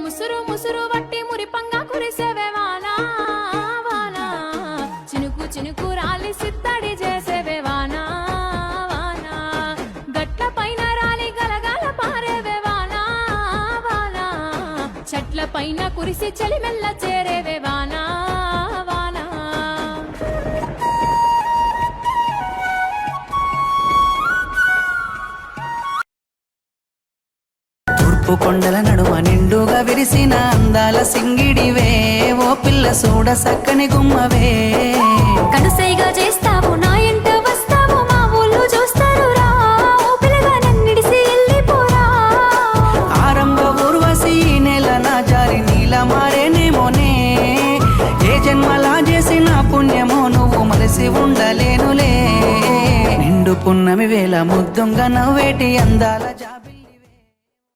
ముసురు ముసురు వట్టి మురిపంగా కురిసేవే వానా వానా, చినుకు చినుకు రాలి సిత్తడి చేసేవే వానా వానా, గట్ల పైన రాలి గలగాల పారేవే వానా వానా, చెట్ల పైన కురిసి చలిమెల్ల చేరేవే వానా వానా. తూర్పు కొండల నడుమ నిండుగా విరిసిన అందాల సింగిడివే, ఓ పిల్ల సూడ సక్కని గుమ్మవే. కనుసైగా చేస్తావు నా ఎంట వస్తావు, మా ఊళ్ళు చూస్తారు రా, ఓ పిల్లగా నన్నిడిసి వెళ్ళిపోరా. ఆరంభ ఊర్వశి నెల నా జారి నీల మారేనేమోనే, ఏ జన్మలా చేసిన పుణ్యమో నువ్వు మలసి ఉండలేనులే. నిండు పున్నమి వేళ ముద్దుంగా నవ్వేటి అందాల